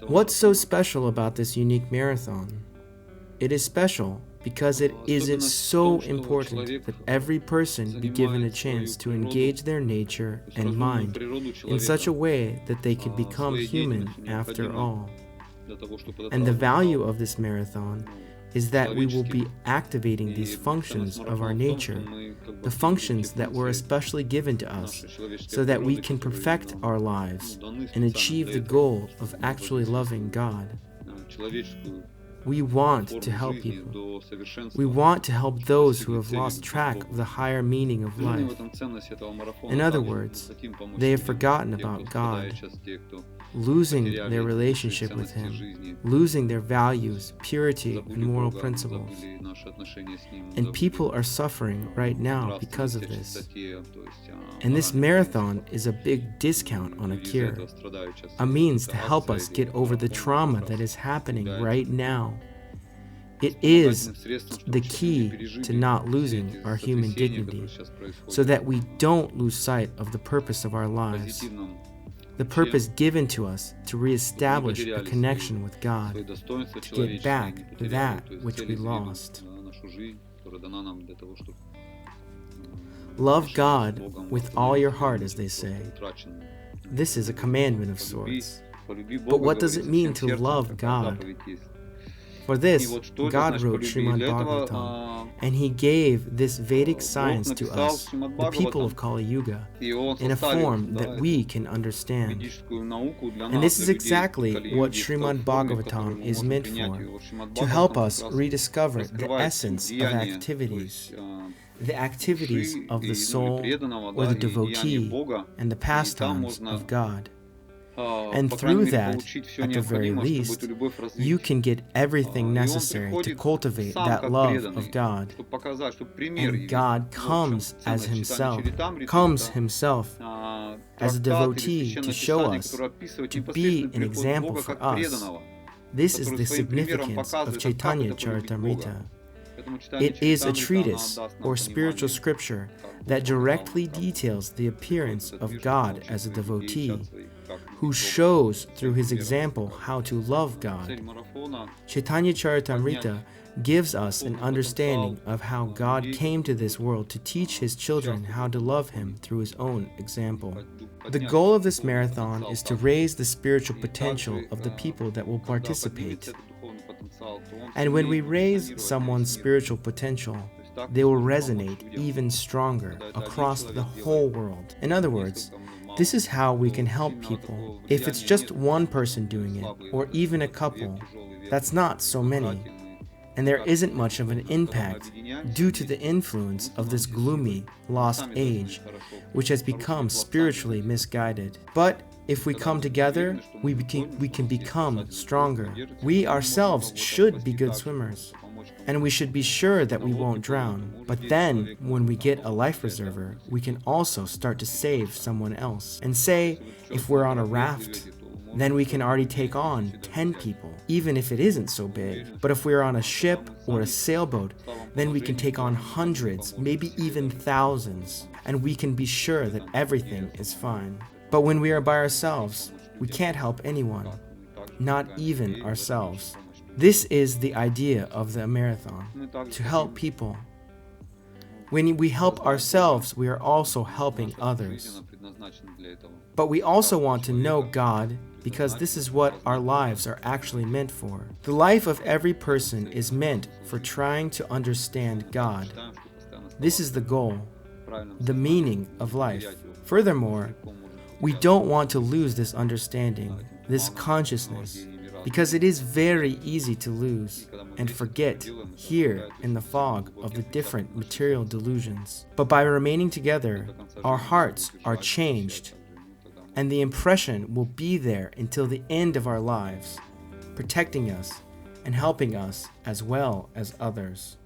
What's so special about this unique marathon? It is special because it is so important that every person be given a chance to engage their nature and mind in such a way that they can become human after all. And the value of this marathon is that we will be activating these functions of our nature, the functions that were especially given to us, so that we can perfect our lives and achieve the goal of actually loving God. We want to help people. We want to help those who have lost track of the higher meaning of life. In other words, they have forgotten about God, losing their relationship with Him, losing their values, purity, and moral principles. And people are suffering right now because of this. And this marathon is a big discount on a cure, a means to help us get over the trauma that is happening right now. It is the key to not losing our human dignity, so that we don't lose sight of the purpose of our lives, the purpose given to us to reestablish a connection with God, to get back that which we lost. Love God with all your heart, as they say. This is a commandment of sorts. But what does it mean to love God? For this, God wrote Srimad Bhagavatam, and He gave this Vedic science to us, the people of Kali Yuga, in a form that we can understand. And this is exactly what Srimad Bhagavatam is meant for, to help us rediscover the essence of activities, the activities of the soul or the devotee, and the pastimes of God. And through that, at the very least, you can get everything necessary to cultivate that love of God. And God comes as Himself, as a devotee to show us, to be an example for us. This is the significance of Chaitanya Charitamrita. It is a treatise or spiritual scripture that directly details the appearance of God as a devotee, who shows through his example how to love God. Chaitanya Charitamrita gives us an understanding of how God came to this world to teach His children how to love Him through His own example. The goal of this marathon is to raise the spiritual potential of the people that will participate. And when we raise someone's spiritual potential, they will resonate even stronger across the whole world. In other words, this is how we can help people. If it's just one person doing it, or even a couple, that's not so many. And there isn't much of an impact due to the influence of this gloomy, lost age, which has become spiritually misguided. But if we come together, we can become stronger. We ourselves should be good swimmers, and we should be sure that we won't drown. But then, when we get a life preserver, we can also start to save someone else. And say, if we're on a raft, then we can already take on 10 people, even if it isn't so big. But if we're on a ship or a sailboat, then we can take on hundreds, maybe even thousands, and we can be sure that everything is fine. But when we are by ourselves, we can't help anyone, not even ourselves. This is the idea of the marathon, to help people. When we help ourselves, we are also helping others. But we also want to know God, because this is what our lives are actually meant for. The life of every person is meant for trying to understand God. This is the goal, the meaning of life. Furthermore, we don't want to lose this understanding, this consciousness, because it is very easy to lose and forget here in the fog of the different material delusions. But by remaining together, our hearts are changed, and the impression will be there until the end of our lives, protecting us and helping us as well as others.